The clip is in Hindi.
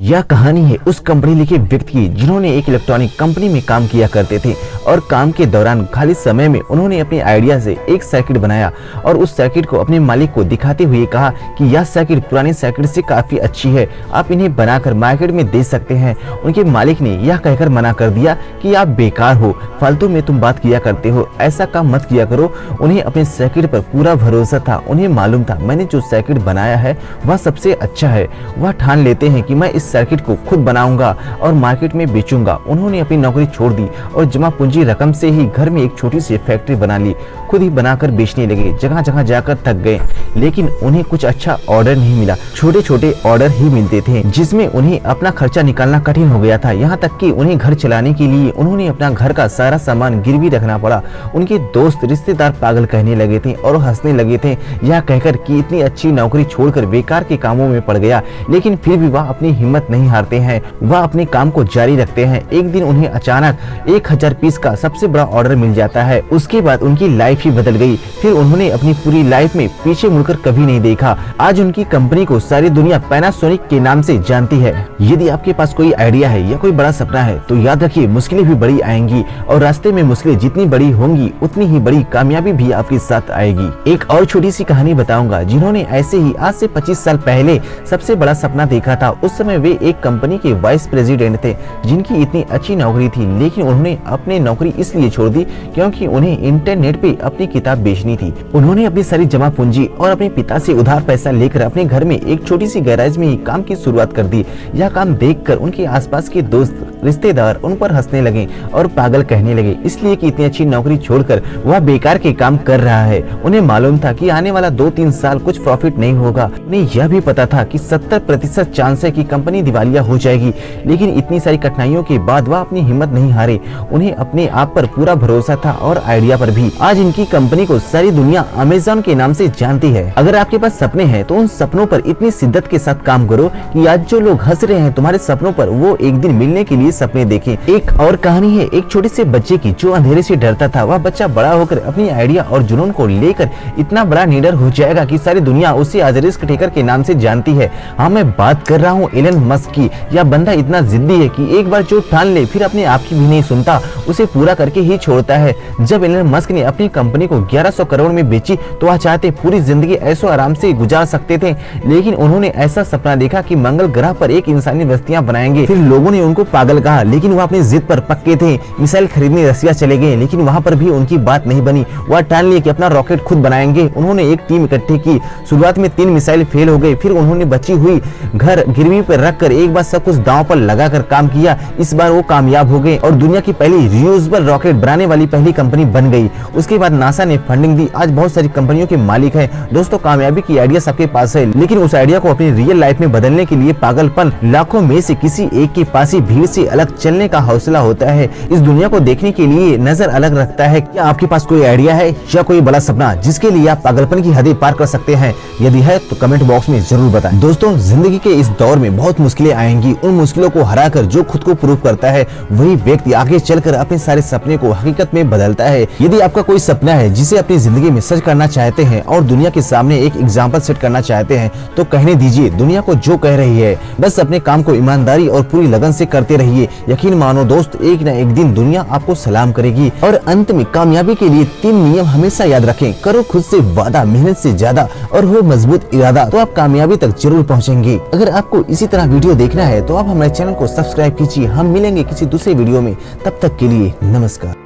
यह कहानी है उस कंपनी लिखे व्यक्ति की जिन्होंने एक इलेक्ट्रॉनिक कंपनी में काम किया करते थे और काम के दौरान खाली समय में उन्होंने अपने आइडिया से एक सर्किट बनाया और उस सर्किट को अपने मालिक को दिखाते हुए कहा कि यह सर्किट पुराने सर्किट से काफी अच्छी है, आप इन्हें बनाकर मार्केट में दे सकते हैं। उनके मालिक ने यह कहकर मना कर दिया कि आप बेकार हो, फालतू में तुम बात किया करते हो, ऐसा काम मत किया करो। उन्हें अपने सर्किट पर पूरा भरोसा था। उन्हें मालूम था मैंने जो सर्किट बनाया है वह सबसे अच्छा है। वह ठान लेते हैं कि मैं इस सर्किट को खुद बनाऊंगा और मार्केट में बेचूंगा। उन्होंने अपनी नौकरी छोड़ दी और जमा पूंजी रकम से ही घर में एक छोटी सी फैक्ट्री बना ली। खुद ही बनाकर बेचने लगे। जगह जगह जाकर थक गए, लेकिन उन्हें कुछ अच्छा ऑर्डर नहीं मिला। छोटे छोटे ऑर्डर ही मिलते थे जिसमें उन्हें अपना खर्चा निकालना कठिन हो गया था। यहाँ तक कि उन्हें घर चलाने के लिए उन्होंने अपना घर का सारा सामान गिरवी रखना पड़ा। उनके दोस्त रिश्तेदार पागल कहने लगे थे और हंसने लगे थे, यह कहकर कि इतनी अच्छी नौकरी छोड़कर बेकार के कामों में पड़ गया। लेकिन फिर भी वह अपनी हिम्मत नहीं हारते हैं, वह अपने काम को जारी रखते हैं। एक दिन उन्हें अचानक 1000 पीस का सबसे बड़ा ऑर्डर मिल जाता है। उसके बाद उनकी लाइफ ही बदल गई। फिर उन्होंने अपनी पूरी लाइफ में पीछे मुड़कर कभी नहीं देखा। आज उनकी कंपनी को सारी दुनिया पैनासोनिक के नाम से जानती है। यदि आपके पास कोई आइडिया है या कोई बड़ा सपना है तो याद रखिए मुश्किलें भी बड़ी आएंगी और रास्ते में मुश्किलें जितनी बड़ी होंगी उतनी ही बड़ी कामयाबी भी आपके साथ आएगी। एक और छोटी सी कहानी बताऊंगा जिन्होंने ऐसे ही आज से 25 साल पहले सबसे बड़ा सपना देखा था। उस समय वे एक कंपनी के वाइस प्रेसिडेंट थे जिनकी इतनी अच्छी नौकरी थी, लेकिन उन्होंने अपनी नौकरी इसलिए छोड़ दी क्योंकि उन्हें इंटरनेट पे अपनी किताब बेचनी थी। उन्होंने अपनी सारी जमा पूंजी और अपने पिता से उधार पैसा लेकर अपने घर में एक छोटी सी गैराज में ही काम की शुरुआत कर दी। यह काम देखकर उनके आसपास के दोस्त रिश्तेदार उन पर हंसने लगे और पागल कहने लगे, इसलिए कि इतनी अच्छी नौकरी छोड़कर वह बेकार के काम कर रहा है। उन्हें मालूम था कि आने वाला 2-3 साल कुछ प्रॉफिट नहीं होगा। उन्हें यह भी पता था कि 70% चांस है कि कंपनी दिवालिया हो जाएगी, लेकिन इतनी सारी कठिनाइयों के बाद वह अपनी हिम्मत नहीं हारे। उन्हें अपने आप पर पूरा भरोसा था और आइडिया पर भी। आज इनकी कंपनी को सारी दुनिया अमेज़न के नाम से जानती है। अगर आपके पास सपने हैं तो उन सपनों पर इतनी शिद्दत के साथ काम करो कि आज जो लोग हंस रहे हैं तुम्हारे सपनों पर, वो एक दिन मिलने के लिए सपने देखें। एक और कहानी है एक छोटे से बच्चे की जो अंधेरे से डरता था। वह बच्चा बड़ा होकर अपनी आइडिया और जुनून को लेकर इतना बड़ा लीडर हो जाएगा कि सारी दुनिया उसे आज रिस्क टेकर के नाम से जानती है। हाँ, मैं बात कर रहा हूँ एलन मस्क की। यह बंदा इतना जिद्दी है कि एक बार जो ठान ले फिर अपने आप की भी नहीं सुनता, उसे पूरा करके ही छोड़ता है। जब एलन मस्क ने अपनी कंपनी को 1100 करोड़ में बेची तो वह चाहते पूरी जिंदगी ऐसो आराम से गुजार सकते थे, लेकिन उन्होंने ऐसा सपना देखा कि मंगल ग्रह पर एक इंसानी बस्तियां बनाएंगे। फिर लोगों ने उनको पागल कहा, लेकिन वह अपनी जिद पर पक्के थे। मिसाइल खरीदने रसिया चले गए, लेकिन वहां पर भी उनकी बात नहीं बनी। वह ठान लिए कि अपना रॉकेट खुद बनाएंगे। उन्होंने एक टीम इकट्ठी की। शुरुआत में 3 मिसाइल फेल हो गए, फिर उन्होंने बची हुई घर गिरवी पर रखकर एक बार सब कुछ दांव पर लगाकर काम किया। इस बार वो कामयाब हो गए और दुनिया की पहली रियूजेबल रॉकेट बनाने वाली पहली कंपनी बन गई। उसके बाद नासा ने फंडिंग दी। आज बहुत सारी कंपनियों के मालिक हैं। दोस्तों, कामयाबी की आइडिया सबके पास है, लेकिन उस आइडिया को अपनी रियल लाइफ में बदलने के लिए पागलपन लाखों में से किसी एक के पास ही भीड़ से अलग चलने का हौसला होता है। इस दुनिया को देखने के लिए नजर अलग रखता है। क्या आपके पास कोई आइडिया है या कोई बड़ा सपना जिसके लिए आप पागलपन की हदें पार कर सकते हैं? यदि है तो कमेंट बॉक्स में जरूर बताएं। दोस्तों, जिंदगी के इस दौर में बहुत मुश्किलें आएंगी। उन मुश्किलों को हराकर जो खुद को प्रूव करता है वही व्यक्ति आगे चलकर अपने सारे सपने को हकीकत में बदलता है। यदि आपका कोई सपना है जिसे अपनी जिंदगी में सच करना चाहते हैं और दुनिया के सामने एक एग्जाम्पल सेट करना चाहते हैं तो कहने दीजिए दुनिया को जो कह रही है। बस अपने काम को ईमानदारी और पूरी लगन से करते रहिए। यकीन मानो दोस्त, एक न एक दिन दुनिया आपको सलाम करेगी। और अंत में कामयाबी के लिए 3 नियम हमेशा याद रखें। करो खुद से वादा, मेहनत से ज्यादा और हो मजबूत इरादा, तो आप कामयाबी तक जरूर पहुंचेंगे। अगर आपको इसी तरह वीडियो देखना है तो आप हमारे चैनल को सब्सक्राइब कीजिए। हम मिलेंगे किसी दूसरे वीडियो में। तब तक के लिए नमस्कार।